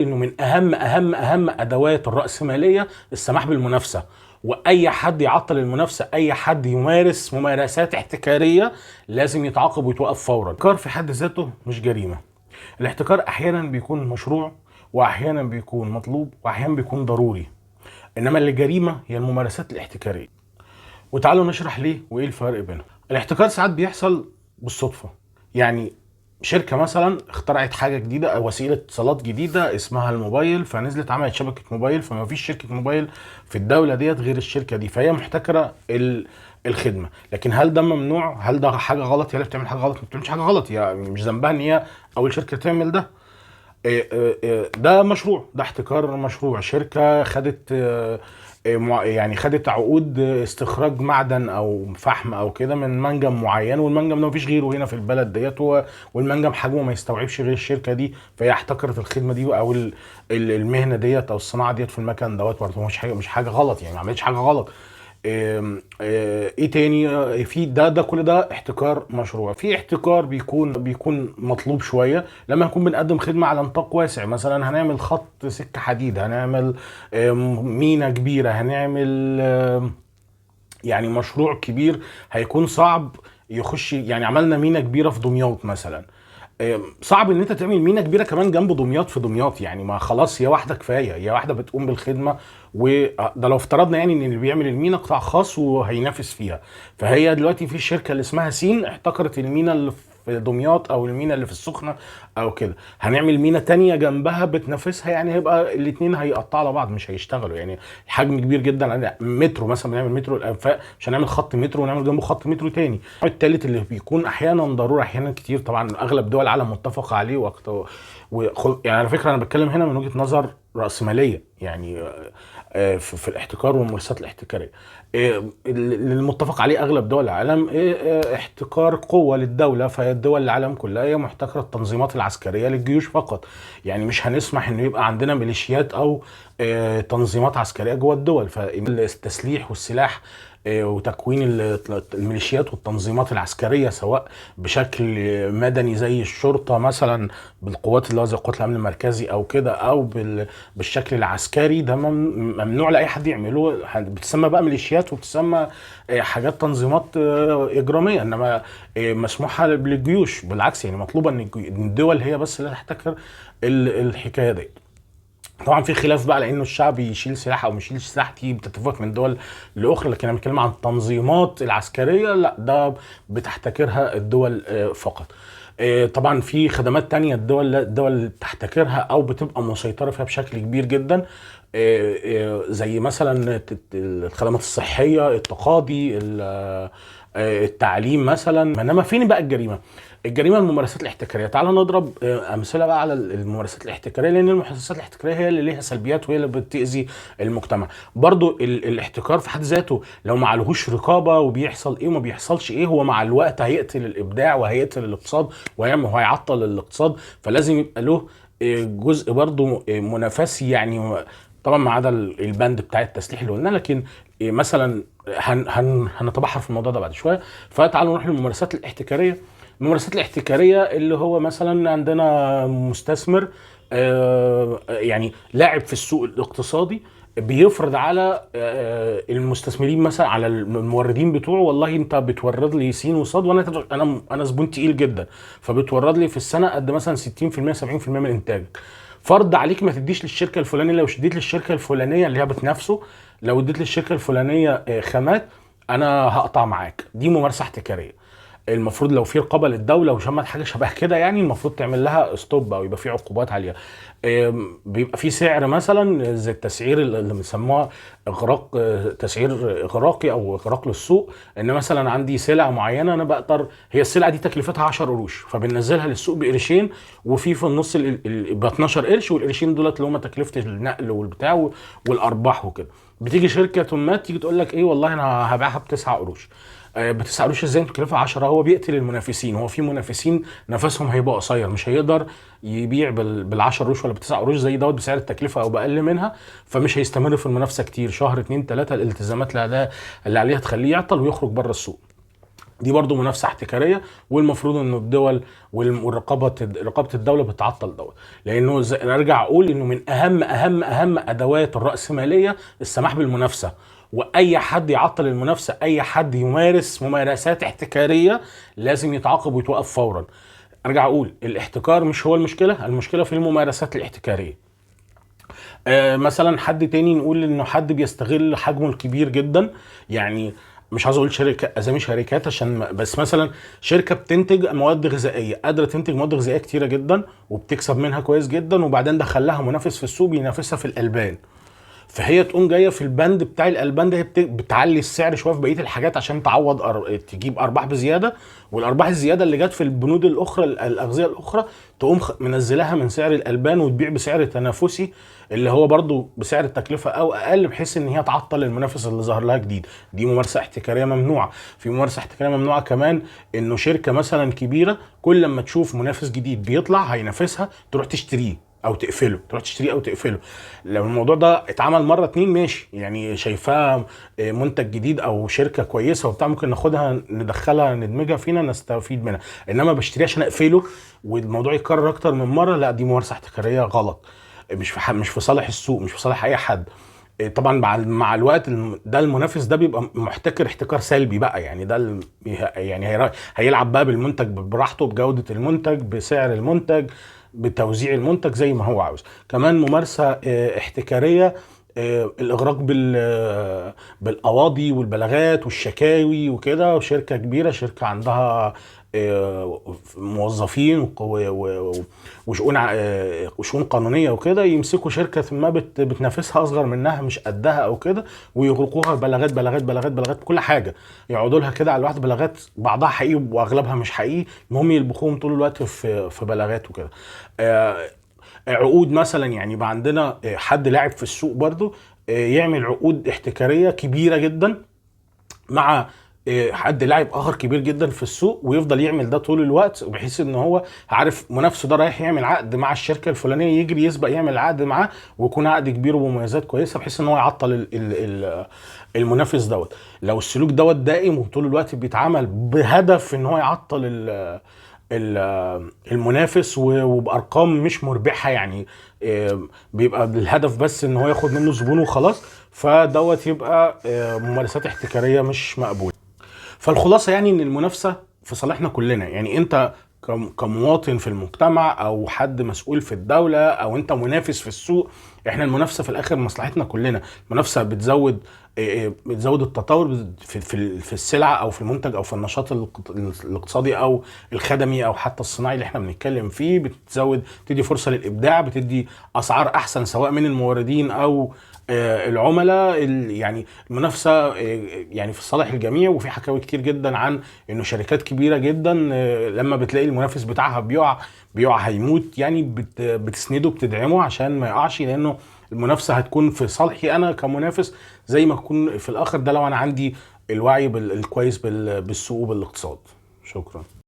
انه من اهم ادوات الرأسمالية السماح بالمنافسة، واي حد يعطل المنافسة، اي حد يمارس ممارسات احتكارية لازم يتعاقب ويتوقف فورا. الاحتكار في حد ذاته مش جريمة. الاحتكار احيانا بيكون مشروع، واحيانا بيكون مطلوب، واحيانا بيكون ضروري. انما اللي جريمة هي الممارسات الاحتكارية. وتعالوا نشرح ليه وايه الفرق بينهم. الاحتكار ساعات بيحصل بالصدفة. يعني شركة مثلا اخترعت حاجة جديدة او وسيلة اتصالات جديدة اسمها الموبايل، فنزلت عملت شبكة موبايل، فما فيش شركة موبايل في الدولة ديت غير الشركة دي، فهي محتكرة الخدمة. لكن هل ده ممنوع؟ هل ده حاجة غلط؟ هي اللي بتعمل حاجة غلط؟ ما بتعملش حاجة غلط، هي مش ذنبها ان هي اول شركة تعمل ده. ده مشروع، ده احتكار مشروع. شركة خدت يعني خدت عقود استخراج معدن او فحم او كده من منجم معين، والمنجم ده مفيش غيره هنا في البلد ديت، والمنجم حجمه ما يستوعبش غير الشركة دي، فهي احتكرت الخدمة دي او المهنة ديت او الصناعة ديت في المكان دوت. برضه مش حاجة غلط، يعني ما عملتش حاجة غلط. ايه تاني؟ في ده كل ده احتكار مشروع. في احتكار بيكون مطلوب شويه لما نكون بنقدم خدمه على نطاق واسع. مثلا هنعمل خط سكه حديد، هنعمل مينا كبيره، هنعمل يعني مشروع كبير هيكون صعب يخش. يعني عملنا مينا كبيره في دمياط مثلا، صعب ان انت تعمل مينا كبيره كمان جنب دمياط في دمياط. يعني ما خلاص هي واحده كفايه، هي واحده بتقوم بالخدمه. وده لو افترضنا يعني ان اللي بيعمل المينا قطاع خاص وهينافس فيها. فهي دلوقتي في الشركه اللي اسمها سين احتكرت المينا اللي في دمياط او المينا اللي في السخنه او كده، هنعمل مينا تانية جنبها بتنافسها. يعني هيبقى الاتنين هيقطعوا على بعض، مش هيشتغلوا. يعني الحجم كبير جدا. يعني مترو مثلا، بنعمل مترو الانفاق، مش هنعمل خط مترو ونعمل جنبه خط مترو تاني. التالت اللي بيكون احيانا ضروره، احيانا كتير، طبعا اغلب دول العالم متفق عليه يعني على فكره انا بتكلم هنا من وجهه نظر راسماليه. يعني في الاحتكار والممارسات الاحتكاريه، المتفق عليه اغلب دول العالم احتكار قوه للدوله. فهي الدول العالم كلها هي محتكره التنظيمات العسكريه للجيوش فقط. يعني مش هنسمح انه يبقى عندنا ميليشيات او تنظيمات عسكريه جوه الدول. فالتسليح والسلاح وتكوين الميليشيات والتنظيمات العسكريه، سواء بشكل مدني زي الشرطه مثلا بالقوات اللي هو زي قوات الامن المركزي او كده، او بالشكل العسكري، ده ممنوع لاي حد يعمله. بتسمى بقى ميليشيات وبتسمى حاجات تنظيمات اجراميه. انما مسموحه للجيوش بالعكس. يعني مطلوبه ان الدول هي بس اللي تحتكر الحكايه دي. طبعا في خلاف بقى لانه الشعب يشيل سلاح او مش يشيل سلاح، دي بتتفق من دول لاخرى. لكن انا بتكلم عن التنظيمات العسكريه، لا ده بتحتكرها الدول فقط. طبعا في خدمات تانية الدول تحتكرها او بتبقى مسيطره فيها بشكل كبير جدا، زي مثلا الخدمات الصحيه، التقاضي، التعليم مثلا. انما فين بقى الجريمه؟ الجريمه الممارسات الاحتكاريه. تعال نضرب امثله بقى على الممارسات الاحتكاريه، لان الممارسات الاحتكاريه هي اللي ليها سلبيات وهي اللي بتاذي المجتمع. برضو الاحتكار في حد ذاته لو ما عليهوش رقابه وبيحصل ايه وما بيحصلش ايه، هو مع الوقت هيقتل الابداع وهيقتل الاقتصاد وهيعطل الاقتصاد. فلازم يبقى له جزء برضو منافسي. يعني طبعا ما عدا البند بتاع التسليح اللي قلنا. لكن مثلا هنتبحر في الموضوع ده بعد شويه. فتعالوا نروح للممارسات الاحتكاريه. الممارسات الاحتكاريه اللي هو مثلا عندنا مستثمر يعني لاعب في السوق الاقتصادي، بيفرض على المستثمرين مثلا، على الموردين بتوعه، والله انت بتورد لي سين وصاد، وانا انا زبون تقيل جدا، فبتورد لي في السنه قد مثلا 60% 70% من انتاجك. فرض عليك ما تديش للشركه الفلانيه. لو اديت للشركه الفلانيه اللي هي بتنافسه، لو اديت للشركه الفلانيه خامات، انا هقطع معاك. دي ممارسه احتكاريه. المفروض لو في رقابه للدوله وشمت حاجه شبه كده، يعني المفروض تعمل لها ستوب او يبقى في عقوبات عليها. بيبقى في سعر مثلا زي التسعير اللي بنسموها اغراق، تسعير اغراقي او اغراق للسوق. ان مثلا عندي سلعه معينه انا بقدر، هي السلعه دي تكلفتها 10 قروش، فبننزلها للسوق بقرشين، وفي النص ب 12 قرش، والقرشين دولت اللي هم تكلفه النقل والبتاع والارباح وكده. بتيجي شركه ما تيجي تقول لك ايه، والله انا هبيعها ب 9 قروش. بتسألوش ازاي تكلفها 10؟ هو بيقتل المنافسين. هو في منافسين نفسهم هيبقى قصير، مش هيقدر يبيع بال 10 قروش ولا ب9 قروش زي دوت بسعر التكلفه او باقل منها. فمش هيستمر في المنافسه كتير، شهر اتنين تلاته الالتزامات اللي عليها تخليه يعطل ويخرج بره السوق. دي برضو منافسه احتكاريه، والمفروض ان الدول رقابه الدوله بتعطل دوت. لانه ارجع اقول انه من اهم ادوات الراسماليه السماح بالمنافسه، واي حد يعطل المنافسه، اي حد يمارس ممارسات احتكاريه لازم يتعاقب ويتوقف فورا. ارجع اقول الاحتكار مش هو المشكله، المشكله في الممارسات الاحتكاريه. مثلا حد تاني نقول انه حد بيستغل حجمه الكبير جدا، يعني مش عاوز اقول شركه اسامي شركات عشان بس مثلا شركه بتنتج مواد غذائيه، قادره تنتج مواد غذائيه كتيره جدا وبتكسب منها كويس جدا، وبعدين دخلها منافس في السوق بينافسها في الالبان، فهي تقوم جايه في البند بتاع الالبان ده، هي بتعلي السعر شويه في بقيه الحاجات عشان تعوض تجيب ارباح بزياده، والارباح الزياده اللي جت في البنود الاخرى الاغذيه الاخرى تقوم منزلها من سعر الالبان وتبيع بسعر تنافسي اللي هو برضو بسعر التكلفه او اقل، بحيث ان هي تعطل المنافس اللي ظهر لها جديد. دي ممارسه احتكاريه ممنوعه. في ممارسه احتكاريه ممنوعه كمان انه شركه مثلا كبيره كل لما تشوف منافس جديد بيطلع هينافسها تروح تشتريه او تقفله، تروح تشتريه او تقفله. لو الموضوع ده اتعمل مره اتنين ماشي، يعني شايفاه منتج جديد او شركه كويسه وبتاع، ممكن ناخدها ندخلها ندمجها فينا نستفيد منها، انما بشتريه عشان اقفله والموضوع يتكرر اكتر من مره، لا دي ممارسه احتكاريه غلط، مش في صالح السوق، مش في صالح اي حد. طبعا مع الوقت ده المنافس ده بيبقى محتكر احتكار سلبي بقى، يعني ده يعني هيلعب بقى بالمنتج براحته، بجودة المنتج، بسعر المنتج، بتوزيع المنتج زي ما هو عاوز. كمان ممارسة احتكارية، الاغراق بالقواضي والبلاغات والشكاوي وكده، وشركه كبيره، شركه عندها موظفين وشؤون قانونيه وكده، يمسكوا شركه ما بتنافسها اصغر منها مش قدها او كده، ويغرقوها بلاغات بلاغات بلاغات بلاغات كل حاجه، يقعدوا لها كده على الواحد بلاغات بعضها حقيقي واغلبها مش حقيقي، المهم يلبخوهم طول الوقت في بلاغات وكده. عقود مثلا، يعني يبقى عندنا حد لاعب في السوق برضو يعمل عقود احتكاريه كبيره جدا مع حد لاعب اخر كبير جدا في السوق، ويفضل يعمل ده طول الوقت، بحيث ان هو عارف منافسه ده رايح يعمل عقد مع الشركه الفلانيه، يجري يسبق يعمل عقد معاه ويكون عقد كبير وبمميزات كويسه، بحيث ان هو يعطل المنافس دوت. لو السلوك دوت دائم وطول الوقت بيتعمل بهدف ان هو يعطل المنافس وبارقام مش مربحه، يعني بيبقى بالهدف بس ان هو ياخد منه زبون وخلاص، فدوت يبقى ممارسات احتكاريه مش مقبوله. فالخلاصه يعني ان المنافسه في صالحنا كلنا، يعني انت كمواطن في المجتمع او حد مسؤول في الدوله او انت منافس في السوق، احنا المنافسه في الاخر مصلحتنا كلنا. المنافسه بتزود التطور في السلعه او في المنتج او في النشاط الاقتصادي او الخدمي او حتى الصناعي اللي احنا بنتكلم فيه، بتدي فرصه للابداع، بتدي اسعار احسن سواء من الموردين او العملاء. يعني المنافسه يعني في صالح الجميع. وفي حكاوي كتير جدا عن انه شركات كبيره جدا لما بتلاقي المنافس بتاعها بيقع هيموت، يعني بتسنده بتدعمه عشان ما يقعش، لانه المنافسه هتكون في صالحي انا كمنافس زي ما تكون في الاخر، ده لو انا عندي الوعي الكويس بالسوق وبالاقتصاد. شكرا.